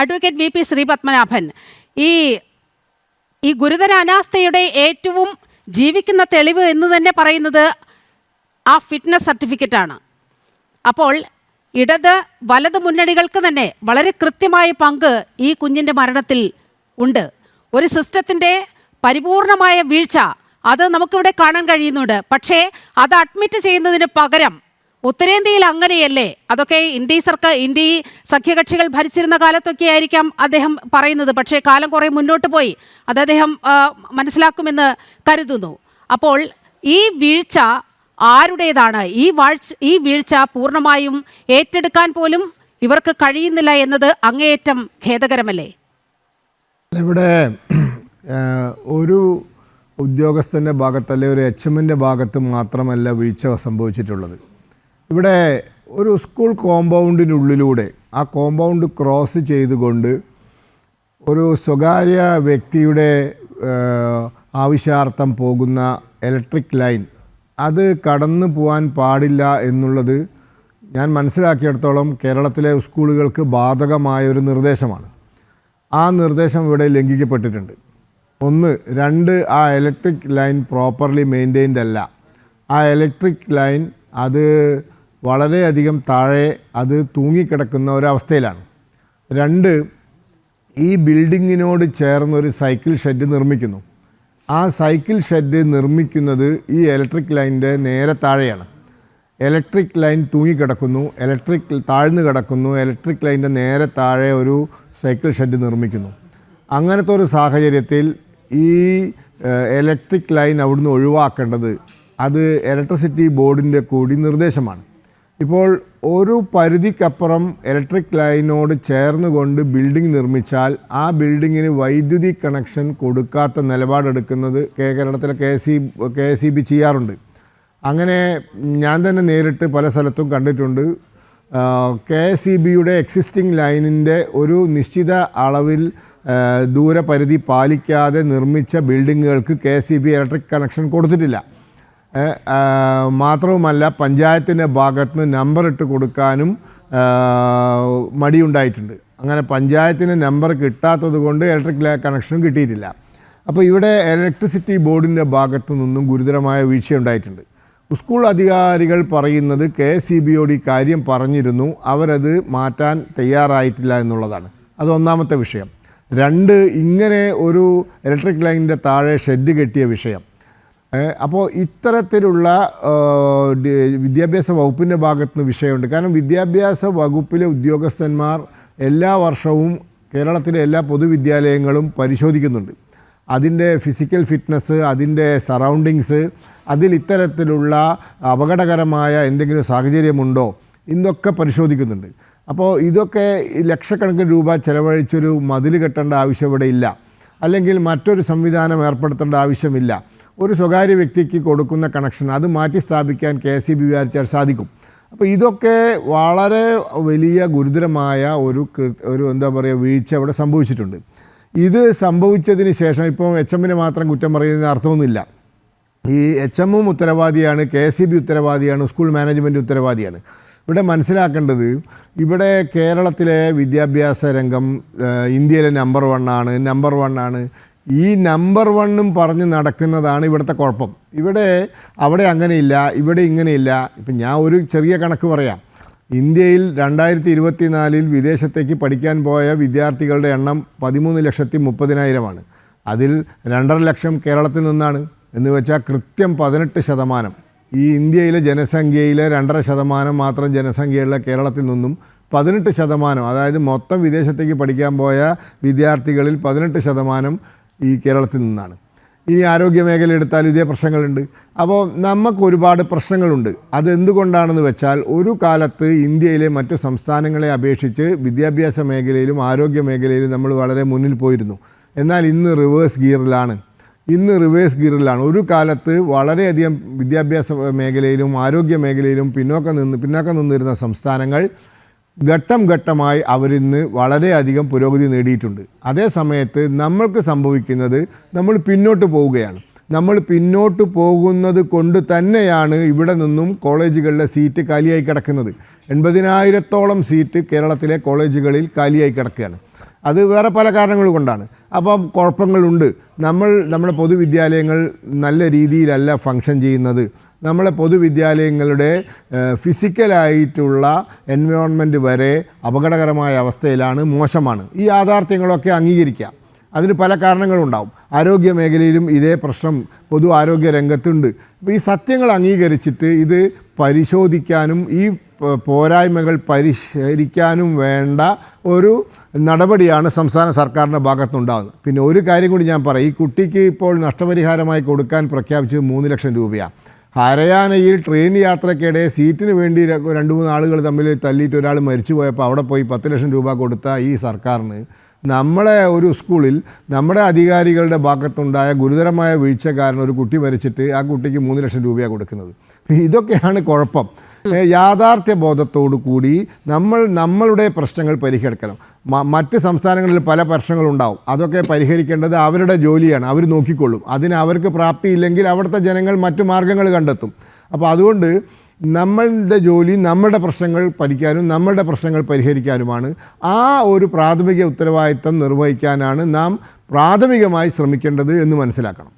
Advocate V P Sreepadmanabhan, ഈ ഈ ഗുരുതര അനാസ്ഥയുടെ ഏറ്റവും ജീവിക്കുന്ന തെളിവ് എന്ന് തന്നെ പറയുന്നത് ആ ഫിറ്റ്നസ് സർട്ടിഫിക്കറ്റാണ്. അപ്പോൾ ഇടത് വലത് മുന്നണികൾക്ക് തന്നെ വളരെ കൃത്യമായ പങ്ക് ഈ കുഞ്ഞിൻ്റെ മരണത്തിൽ ഉണ്ട്. ഒരു സിസ്റ്റത്തിൻ്റെ പരിപൂർണമായ വീഴ്ച അത് നമുക്കിവിടെ കാണാൻ കഴിയുന്നുണ്ട്. പക്ഷേ അത് അഡ്മിറ്റ് ചെയ്യുന്നതിന് പകരം ഉത്തരേന്ത്യയിൽ അങ്ങനെയല്ലേ, അതൊക്കെ ഇന്ത്യ സഖ്യകക്ഷികൾ ഭരിച്ചിരുന്ന കാലത്തൊക്കെ ആയിരിക്കാം അദ്ദേഹം പറയുന്നത്. പക്ഷേ കാലം കുറേ മുന്നോട്ട് പോയി, അത് അദ്ദേഹം മനസ്സിലാക്കുമെന്ന് കരുതുന്നു. അപ്പോൾ ഈ വീഴ്ച ആരുടേതാണ്? ഈ വീഴ്ച പൂർണ്ണമായും ഏറ്റെടുക്കാൻ പോലും ഇവർക്ക് കഴിയുന്നില്ല എന്നത് അങ്ങേയറ്റം ഖേദകരമല്ലേ? ഇവിടെ ഒരു ഉദ്യോഗസ്ഥൻ്റെ ഭാഗത്തല്ലേ ഒരു HMൻ്റെ ഭാഗത്ത് മാത്രമല്ല വീഴ്ച സംഭവിച്ചിട്ടുള്ളത്. ഇവിടെ ഒരു സ്കൂൾ കോമ്പൗണ്ടിനുള്ളിലൂടെ ആ കോമ്പൗണ്ട് ക്രോസ് ചെയ്തുകൊണ്ട് ഒരു സ്വകാര്യ വ്യക്തിയുടെ ആവശ്യാർത്ഥം പോകുന്ന ഇലക്ട്രിക് ലൈൻ അത് കടന്നു പോകാൻ പാടില്ല എന്നുള്ളത് ഞാൻ മനസ്സിലാക്കിയിടത്തോളം കേരളത്തിലെ സ്കൂളുകൾക്ക് ബാധകമായൊരു നിർദ്ദേശമാണ്. ആ നിർദ്ദേശം ഇവിടെ ലംഘിക്കപ്പെട്ടിട്ടുണ്ട്. 1, 2 ആ ഇലക്ട്രിക് ലൈൻ പ്രോപ്പർലി മെയിൻറ്റെയിൻഡ് അല്ല. ആ ഇലക്ട്രിക് ലൈൻ അത് വളരെയധികം താഴെ അത് തൂങ്ങിക്കിടക്കുന്ന ഒരവസ്ഥയിലാണ്. 2, ഈ ബിൽഡിങ്ങിനോട് ചേർന്നൊരു സൈക്കിൾ ഷെഡ് നിർമ്മിക്കുന്നു. ആ സൈക്കിൾ ഷെഡ് നിർമ്മിക്കുന്നത് ഈ ഇലക്ട്രിക് ലൈനിൻ്റെ നേരെ താഴെയാണ്. ഇലക്ട്രിക് ലൈൻ തൂങ്ങിക്കിടക്കുന്നു, താഴ്ന്നു കിടക്കുന്നു. ഇലക്ട്രിക് ലൈനിൻ്റെ നേരെ താഴെ ഒരു സൈക്കിൾ ഷെഡ് നിർമ്മിക്കുന്നു. അങ്ങനത്തെ ഒരു സാഹചര്യത്തിൽ ഈ ഇലക്ട്രിക് ലൈൻ അവിടുന്ന് ഒഴിവാക്കേണ്ടത് അത് ഇലക്ട്രിസിറ്റി ബോർഡിൻ്റെ കൂടി നിർദ്ദേശമാണ്. ഇപ്പോൾ ഒരു പരിധിക്കപ്പുറം ഇലക്ട്രിക് ലൈനോട് ചേർന്നുകൊണ്ട് ബിൽഡിംഗ് നിർമ്മിച്ചാൽ ആ ബിൽഡിങ്ങിന് വൈദ്യുതി കണക്ഷൻ കൊടുക്കാത്ത നിലപാടെടുക്കുന്നത് കേരളത്തിലെ KSEB ചെയ്യാറുണ്ട്. അങ്ങനെ ഞാൻ തന്നെ നേരിട്ട് പല സ്ഥലത്തും കണ്ടിട്ടുണ്ട്. KSEBയുടെ എക്സിസ്റ്റിംഗ് ലൈനിൻ്റെ ഒരു നിശ്ചിത അളവിൽ ദൂരപരിധി പാലിക്കാതെ നിർമ്മിച്ച ബിൽഡിങ്ങുകൾക്ക് KSEB ഇലക്ട്രിക് കണക്ഷൻ കൊടുത്തിട്ടില്ല. മാത്രവുമല്ല പഞ്ചായത്തിൻ്റെ ഭാഗത്ത് നിന്ന് നമ്പർ ഇട്ട് കൊടുക്കാനും മടിയുണ്ടായിട്ടുണ്ട്. അങ്ങനെ പഞ്ചായത്തിന് നമ്പർ കിട്ടാത്തത് കൊണ്ട് ഇലക്ട്രിക് കണക്ഷനും കിട്ടിയിട്ടില്ല. അപ്പോൾ ഇവിടെ ഇലക്ട്രിസിറ്റി ബോർഡിൻ്റെ ഭാഗത്തു നിന്നും ഗുരുതരമായ വീഴ്ചയുണ്ടായിട്ടുണ്ട്. സ്കൂൾ അധികാരികൾ പറയുന്നത് KSEBയോട് ഈ കാര്യം പറഞ്ഞിരുന്നു, അവരത് മാറ്റാൻ തയ്യാറായിട്ടില്ല എന്നുള്ളതാണ്. അത് ഒന്നാമത്തെ വിഷയം. 2, ഇങ്ങനെ ഒരു ഇലക്ട്രിക് ലൈനിൻ്റെ താഴെ ഷെഡ് കെട്ടിയ വിഷയം. അപ്പോൾ ഇത്തരത്തിലുള്ള വിദ്യാഭ്യാസ വകുപ്പിൻ്റെ ഭാഗത്തുനിന്ന് വിഷയമുണ്ട്. കാരണം വിദ്യാഭ്യാസ വകുപ്പിലെ ഉദ്യോഗസ്ഥന്മാർ എല്ലാ വർഷവും കേരളത്തിലെ എല്ലാ പൊതുവിദ്യാലയങ്ങളും പരിശോധിക്കുന്നുണ്ട്. അതിൻ്റെ ഫിസിക്കൽ ഫിറ്റ്നസ്, അതിൻ്റെ സറൗണ്ടിങ്സ്, അതിൽ ഇത്തരത്തിലുള്ള അപകടകരമായ എന്തെങ്കിലും സാഹചര്യമുണ്ടോ ഇതൊക്കെ പരിശോധിക്കുന്നുണ്ട്. അപ്പോൾ ഇതൊക്കെ ലക്ഷക്കണക്കിന് രൂപ ചെലവഴിച്ചൊരു മതിൽ കെട്ടേണ്ട ആവശ്യം ഇവിടെ ഇല്ല, അല്ലെങ്കിൽ മറ്റൊരു സംവിധാനം ഏർപ്പെടുത്തേണ്ട ആവശ്യമില്ല. ഒരു സ്വകാര്യ വ്യക്തിക്ക് കൊടുക്കുന്ന കണക്ഷൻ അത് മാറ്റി സ്ഥാപിക്കാൻ KSEB വിചാരിച്ചാൽ സാധിക്കും. അപ്പോൾ ഇതൊക്കെ വളരെ വലിയ ഗുരുതരമായ ഒരു എന്താ പറയുക വീഴ്ച അവിടെ സംഭവിച്ചിട്ടുണ്ട്. ഇത് സംഭവിച്ചതിന് ശേഷം ഇപ്പോൾ HMനെ മാത്രം കുറ്റം പറയുന്നതിന് അർത്ഥമൊന്നുമില്ല. ഈ HMഉം ഉത്തരവാദിയാണ്, KSEB ഉത്തരവാദിയാണ്, സ്കൂൾ മാനേജ്മെൻറ്റ് ഉത്തരവാദിയാണ്. ഇവിടെ മനസ്സിലാക്കേണ്ടത്, ഇവിടെ കേരളത്തിലെ വിദ്യാഭ്യാസ രംഗം ഇന്ത്യയിലെ നമ്പർ 1 ആണ്. ഈ നമ്പർ 1 പറഞ്ഞ് നടക്കുന്നതാണ് ഇവിടുത്തെ കുഴപ്പം. അവിടെ അങ്ങനെയില്ല, ഇവിടെ ഇങ്ങനെയില്ല. ഇപ്പം ഞാൻ ഒരു ചെറിയ കണക്ക് പറയാം. ഇന്ത്യയിൽ 2024 വിദേശത്തേക്ക് പഠിക്കാൻ പോയ വിദ്യാർത്ഥികളുടെ എണ്ണം 13,30,000 അതിൽ 2.5 ലക്ഷം കേരളത്തിൽ നിന്നാണ്. എന്ന് വെച്ചാൽ കൃത്യം 18%. ഈ ഇന്ത്യയിലെ ജനസംഖ്യയിലെ 2.5% മാത്രം ജനസംഖ്യയുള്ള കേരളത്തിൽ നിന്നും 18%, അതായത് മൊത്തം വിദേശത്തേക്ക് പഠിക്കാൻ പോയ വിദ്യാർത്ഥികളിൽ 18% ഈ കേരളത്തിൽ നിന്നാണ്. ഇനി ആരോഗ്യ മേഖല എടുത്താലും ഇതേ പ്രശ്നങ്ങളുണ്ട്. അപ്പോൾ നമുക്ക് ഒരുപാട് പ്രശ്നങ്ങളുണ്ട്. അതെന്തുകൊണ്ടാണെന്ന് വെച്ചാൽ ഒരു കാലത്ത് ഇന്ത്യയിലെ മറ്റു സംസ്ഥാനങ്ങളെ അപേക്ഷിച്ച് വിദ്യാഭ്യാസ മേഖലയിലും ആരോഗ്യ മേഖലയിലും നമ്മൾ വളരെ മുന്നിൽ പോയിരുന്നു. എന്നാൽ ഇന്ന് റിവേഴ്സ് ഗിയറിലാണ്. ഒരു കാലത്ത് വളരെയധികം വിദ്യാഭ്യാസ മേഖലയിലും ആരോഗ്യ മേഖലയിലും പിന്നോക്കം നിന്നിരുന്ന സംസ്ഥാനങ്ങൾ ഘട്ടം ഘട്ടമായി അവരിന്ന് വളരെയധികം പുരോഗതി നേടിയിട്ടുണ്ട്. അതേ സമയത്ത് നമ്മൾക്ക് സംഭവിക്കുന്നത് നമ്മൾ പിന്നോട്ട് പോവുകയാണ്. നമ്മൾ പിന്നോട്ട് പോകുന്നത് കൊണ്ട് തന്നെയാണ് ഇവിടെ നിന്നും കോളേജുകളിലെ സീറ്റ് കാലിയായി കിടക്കുന്നത്. 80,000-ഓളം സീറ്റ് കേരളത്തിലെ കോളേജുകളിൽ കാലിയായി കിടക്കുകയാണ്. അത് വേറെ പല കാരണങ്ങൾ കൊണ്ടാണ്. അപ്പം കുഴപ്പങ്ങളുണ്ട്. നമ്മുടെ പൊതുവിദ്യാലയങ്ങൾ നല്ല രീതിയിലല്ല ഫങ്ഷൻ ചെയ്യുന്നത്. നമ്മളെ പൊതുവിദ്യാലയങ്ങളുടെ ഫിസിക്കലായിട്ടുള്ള എൻവയോൺമെൻറ്റ് വരെ അപകടകരമായ അവസ്ഥയിലാണ്, മോശമാണ്. ഈ യാഥാർത്ഥ്യങ്ങളൊക്കെ അംഗീകരിക്കാം. അതിന് പല കാരണങ്ങളുണ്ടാവും. ആരോഗ്യ മേഖലയിലും ഇതേ പ്രശ്നം പൊതു ആരോഗ്യ രംഗത്തുണ്ട്. അപ്പോൾ ഈ സത്യങ്ങൾ അംഗീകരിച്ചിട്ട് ഇത് പരിശോധിക്കാനും ഈ പോരായ്മകൾ പരിഹരിക്കാനും വേണ്ട ഒരു നടപടിയാണ് സംസ്ഥാന സർക്കാരിൻ്റെ ഭാഗത്തുനിന്നുണ്ടാകുന്നത്. പിന്നെ ഒരു കാര്യം കൂടി ഞാൻ പറയാം. ഈ കുട്ടിക്ക് ഇപ്പോൾ നഷ്ടപരിഹാരമായി കൊടുക്കാൻ പ്രഖ്യാപിച്ചത് 3 ലക്ഷം രൂപയാണ്. ഹരിയാനയിൽ ട്രെയിൻ യാത്രയ്ക്കിടെ സീറ്റിന് വേണ്ടി 2-3 ആളുകൾ തമ്മിൽ തല്ലിയിട്ട് ഒരാൾ മരിച്ചു പോയപ്പോൾ അവിടെ പോയി 10 ലക്ഷം രൂപ കൊടുത്ത ഈ സർക്കാരിന് നമ്മളെ ഒരു സ്കൂളിൽ നമ്മുടെ അധികാരികളുടെ ഭാഗത്തുണ്ടായ ഗുരുതരമായ വീഴ്ച കാരണം ഒരു കുട്ടി മരിച്ചിട്ട് ആ കുട്ടിക്ക് 3 ലക്ഷം രൂപയാണ് കൊടുക്കുന്നത്. ഇതൊക്കെയാണ് കുഴപ്പം. യാഥാർത്ഥ്യ ബോധത്തോടു കൂടി നമ്മളുടെ പ്രശ്നങ്ങൾ പരിഹരിക്കണം. മറ്റ് സംസ്ഥാനങ്ങളിൽ പല പ്രശ്നങ്ങളുണ്ടാവും. അതൊക്കെ പരിഹരിക്കേണ്ടത് അവരുടെ ജോലിയാണ്. അവർ നോക്കിക്കൊള്ളും. അതിന് അവർക്ക് പ്രാപ്തിയില്ലെങ്കിൽ അവിടുത്തെ ജനങ്ങൾ മറ്റു മാർഗ്ഗങ്ങൾ കണ്ടെത്തും. അപ്പോൾ അതുകൊണ്ട് നമ്മളുടെ ജോലി നമ്മളുടെ പ്രശ്നങ്ങൾ പഠിക്കാനും നമ്മളുടെ പ്രശ്നങ്ങൾ പരിഹരിക്കാനുമാണ്. ആ ഒരു പ്രാഥമിക ഉത്തരവാദിത്തം നിർവഹിക്കാനാണ് നാം പ്രാഥമികമായി ശ്രമിക്കേണ്ടത് എന്ന് മനസ്സിലാക്കണം.